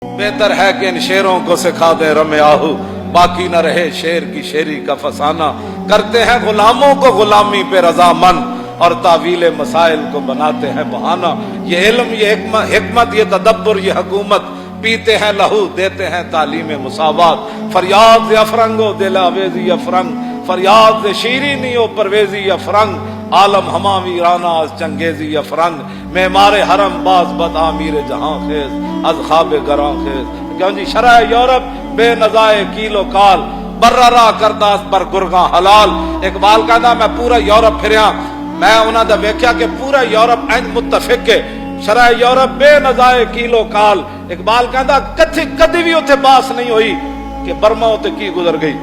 बेहतर है कि इन शेरों को सिखा दे रमे आहू, बाकी न रहे शेर की शेरी का फसाना। करते हैं गुलामों को गुलामी पे रजामंद और तावील मसाइल को बनाते हैं बहाना। ये इल्म, ये हिकमत, ये तदब्बर, ये हुकूमत, पीते हैं लहू देते हैं तालीम मुसावात। फरियाद अफरंगो दिल आवेजी अफरंग, फरियाद शीरीनी ओ परवेजी अफरंग, आलम हमा वीराना चंगेजी अफरंग, मेमारे हरम बाज बद आमीर जहां खेज अज ख्वाब गरां खेज। क्यों जी शरह यूरोप बेनजाए कीलो काल, बर्रा करदास पर गुरगा हलाल। इकबाल कहता मैं पूरा यूरोप फिरिया, मैं उन्हां दा वेख्या कि पूरा यूरोप इंज मुत्तफिक है, शरह यूरोप बेनजाए कीलो काल। इकबाल कहता कदी भी उत्थे बास नहीं हुई कि बर्मा उत्ते की गुजर गई,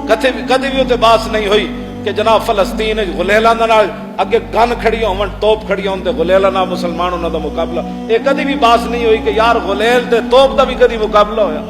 कदी भी उत्ते बास नहीं हुई कि जनाब फलस्तीन गुलेलां दे नाल अगे गन खड़ी होवन, तोप खड़ी होन ते गुलेलां नाल मुसलमान उन्हां दा मुकाबला। ये कदी भी बास नहीं हुई कि यार गुलेल ते तोप दा भी कदी मुकाबला होया,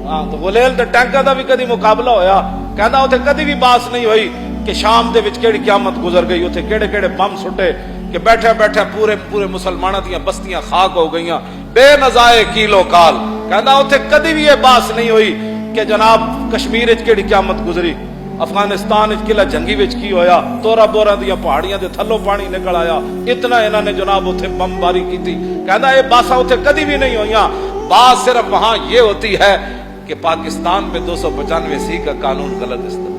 हां तो गुलेल ते टैंकां दा भी कदी मुकाबला होया। कहंदा उत्थे कदी भी बास नहीं हुई कि शाम दे विच केड़ी क़यामत गुजर गई, उत्थे केड़े-केड़े बम सुटे कि बैठे-बैठे पूरे मुसलमानां दियां बस्तियां खाक हो गईयां, बेनज़ाए कीलो काल। कहंदा उत्थे कदी भी ये बास नहीं हुई कि जनाब कश्मीर विच केड़ी क़यामत गुजरी, अफगानिस्तान विच किला जंगी विच की होया, तोरा बोरा दियां पहाड़ियां दे थल्लों पानी निकल आया, इतना इन्हां ने जनाब उत्थे बमबारी की। कहंदा ये बासां उत्थे कदी भी नहीं होईयां। बात सिर्फ वहां ये होती है कि पाकिस्तान में 295C का कानून गलत इस्तेमाल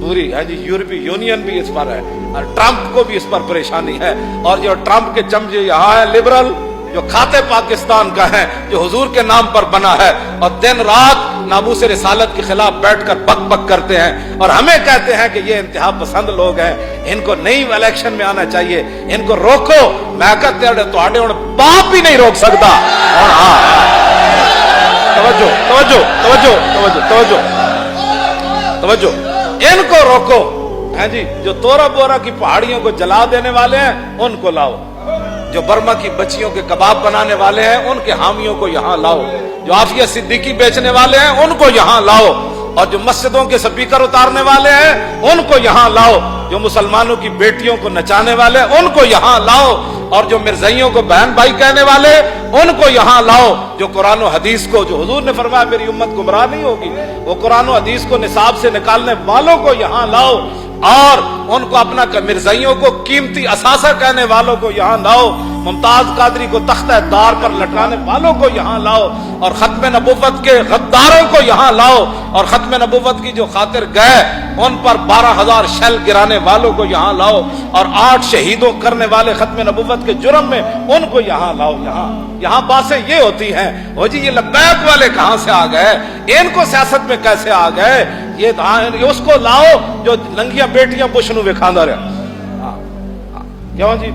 पूरी है जी, यूरोपीय यूनियन भी इस पर है और ट्रंप को भी इस पर परेशानी है। और जो ट्रंप के चमचे यहाँ है लिबरल, जो खाते पाकिस्तान का है, जो हुजूर के नाम पर बना है और दिन रात नामूस रिसालत के खिलाफ बैठकर बक बक करते हैं और हमें कहते हैं कि ये इंतहा पसंद लोग हैं, इनको नई इलेक्शन में आना चाहिए, इनको रोको। मैं कहते हैं बाप भी नहीं रोक सकता। और हाँ तवज्जो तवज्जो तवज्जो तवज्जो तवज्जो तवज्जो, इनको रोको हैं जी। जो तोरा बोरा की पहाड़ियों को जला देने वाले हैं उनको लाओ, जो बर्मा की बच्चियों के कबाब बनाने वाले हैं उनके हामियों को यहाँ लाओ, जो आफिया सिद्दीकी बेचने वाले हैं उनको यहाँ लाओ, और जो मस्जिदों के स्पीकर उतारने वाले हैं उनको यहाँ लाओ, जो मुसलमानों की बेटियों को नचाने वाले उनको यहाँ लाओ, और जो मिर्जाइयों को बहन भाई कहने वाले उनको यहाँ लाओ, जो कुरान और हदीस को, जो हुजूर ने फरमाया मेरी उम्मत गुमराह नहीं होगी, वो कुरान और हदीस को निसाब से निकालने वालों को यहाँ लाओ, और उनको अपना मिर्जाइयों को कीमती असासा कहने वालों को यहाँ लाओ, मुमताज कादरी को तख्ता दार पर लटकाने वालों को यहाँ लाओ, और खत्म नबुव्वत के गद्दारों को यहाँ लाओ, और खत्म नबुव्वत की जो खातिर गए उन पर 12,000 शैल गिराने वालों को यहाँ लाओ, और 8 शहीदों करने वाले खत्म नबुव्वत के जुर्म में उनको यहाँ लाओ। यहाँ बातें ये होती हैं, वो जी ये लब्बैक वाले कहाँ से आ गए, इनको सियासत में कैसे आ गए, ये उसको लाओ जो नंगिया बेटियां बुश नूं विखांदा रहा। क्यों जी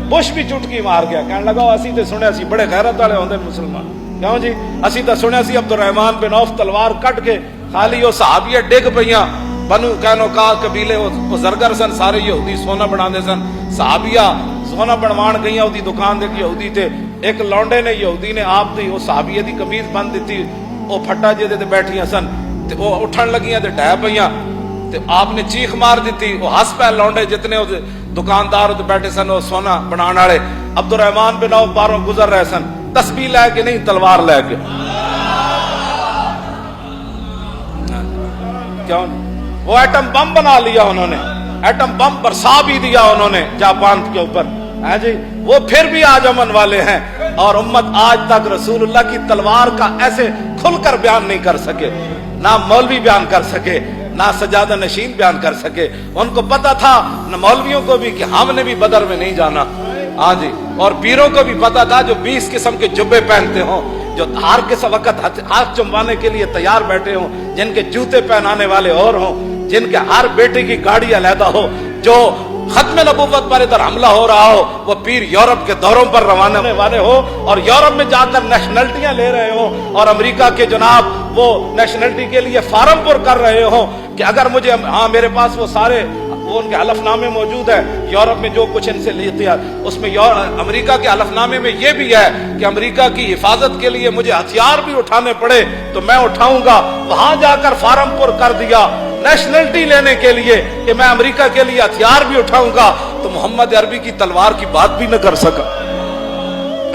बुश भी चुटकी मार गया, कहने लगा असी तो सुनिया सी बड़े गैरत वाले होंदे मुसलमान। क्यों जी असी तो सुनिया सी अब्दुर्रहमान बिन औफ तलवार कट के खाली वो सहाबिया डिग पईयां, बनु कैनुका कबीले वो जरगर सन, सारे यहूदी सोना बनाते सन, सहाबिया सोना बनवाण गईयां उदी दुकान दे यहूदी ते एक लौंडे ने यहूदी ने आप दी वो सहाबिया दी कमीज बन दी, वो फट्टा जिहदे ते बैठियां सन ते वो उठन लगियां ते ढह पईयां ते आपने चीख मार दी, वो हस पै लौंडे जितने दुकानदार बैठे सन वो सोना बनाने वाले। अब्दुर्रहमान बिन औफ बाहरों गुजर रहे सन, तस्बीह लैके नहीं तलवार लैके। क्यों वो एटम बम बना लिया उन्होंने, एटम बम बरसा भी दिया उन्होंने जापान के ऊपर है जी, वो फिर भी आज अमन वाले हैं। और उम्मत आज तक रसूलुल्लाह की तलवार का ऐसे खुलकर बयान नहीं कर सके, ना मौलवी बयान कर सके, ना सजादा नशीन बयान कर सके। उनको पता था न मौलवियों को भी कि हमने भी बदर में नहीं जाना, हाँ जी, और पीरों को भी पता था जो 20 किस्म के जुब्बे पहनते हो, जो हर किस वक्त हाथ चुमवाने के लिए तैयार बैठे हो, जिनके जूते पहनाने वाले और हो, जिनके हर बेटे की गाड़ी अलहदा हो, जो खत्म नबुव्वत पर इधर हमला हो रहा हो, वो पीर यूरोप के दौरों पर रवाना होने वाले हो और यूरोप में जाकर नेशनलिटियां ले रहे हो, और अमेरिका के जनाब वो नेशनलिटी के लिए फार्म पुर कर रहे हो कि अगर मुझे, हाँ मेरे पास वो सारे वो उनके हलफनामे मौजूद है, यूरोप में जो कुछ इनसे लेते हैं उसमें अमेरिका के हलफनामे में ये भी है कि अमेरिका की हिफाजत के लिए मुझे हथियार भी उठाने पड़े तो मैं उठाऊंगा। वहां जाकर फार्म पुर कर दिया नेशनलिटी लेने के लिए कि मैं अमेरिका के लिए हथियार भी उठाऊंगा, तो मोहम्मद अरबी की तलवार की बात भी न कर सका।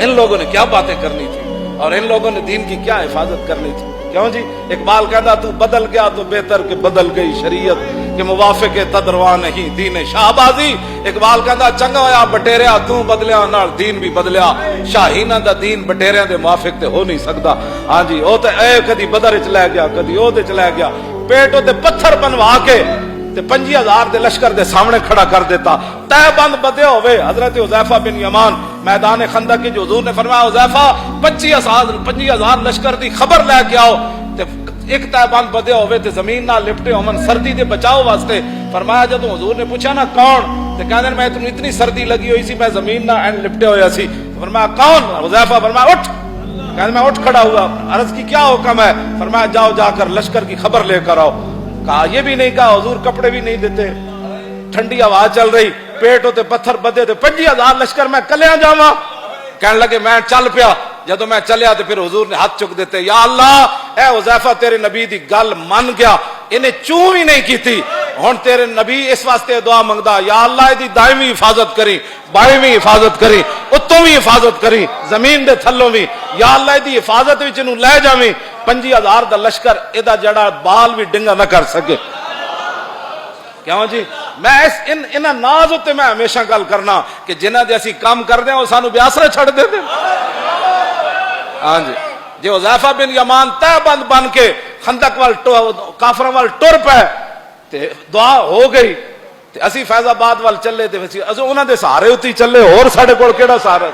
इन लोगों ने क्या बातें करनी थी। اور ان لوگوں نے دین کی کیا حفاظت کرنی تھی؟ کیوں جی؟ اقبال کہتا تو بدل گیا تو بہتر کہ بدل گئی شریعت کہ موافق تدروا نہیں دین شاہبازی. اقبال کہتا چنگا ہویا بٹیریا تو بدلیا نال دین بھی بدلیا. شاہینہ دا دین بٹیریاں دے موافق تے ہو نہیں سکتا. ہاں جی او تے اے کدی بدر وچ لے گیا کدی او تے چلے گیا. پیٹوں تے پتھر بنوا کے تے 50,000 دے لشکر دے سامنے کھڑا کر دیتا. تے بند بدے ہوئے حضرت حذیفہ بن یمان میدان خندق کی حضور نے فرمایا حذیفہ 25,000 لشکر دی خبر لے کے آؤ تے ایک تے بند بدے ہوئے تے زمین نہ لپٹے ہومن سردی دے بچاؤ واسطے. فرمایا جب حضور نے پوچھا نا کون تے کہندے میں تمہیں اتنی سردی لگی ہوئی سی میں زمین نہ اینڈ لپٹے ہویا سی. فرمایا کون؟ حذیفہ فرمایا اٹھ. کہندے میں اٹھ کھڑا ہوا. عرض کی کیا حکم ہے؟ فرمایا جاؤ جا کر لشکر کی خبر لے کر آؤ. کہا یہ بھی نہیں کہا حضور کپڑے بھی نہیں دیتے, ٹھنڈی ہوا چل رہی, پیٹ ہوتے پتھر بدے تھے, 50,000 لشکر میں کلیاں جاواں. کہنے لگے میں چل پیا. جدو میں چلیا تو پھر حضور نے ہاتھ چک دیتے, یا اللہ اے حذیفہ تیرے نبی دی گل من گیا, انہیں چوں بھی نہیں کی تھی, ہن تیرے نبی اس واسطے دعا منگدا یا اللہ دی دائمی حفاظت کری, بائیویں حفاظت کری, اتوں بھی حفاظت کری, زمین دے تھلوں بھی, یا اللہ دی حفاظت وچ نوں لے جاویں. 50,000 دا لشکر ادا جڑا بال بھی ڈنگا نہ کر سکے. کیوں جی؟ میں ان ناز تے میں ہمیشہ گل کرنا کہ جنہاں دے اسی کام کردے ہیں وہ سانو بیاسرے چھڑ دے دے. ہاں جی, جی حذیفہ بن یمان تہ بند بن کے خندق وال کافراں وال ٹر پے تے دعا ہو گئی تے اسی فیض آباد وال چلے تے انہاں دے سہارے اُتی چلے, اور ساڈے کول کیڑا سہارا.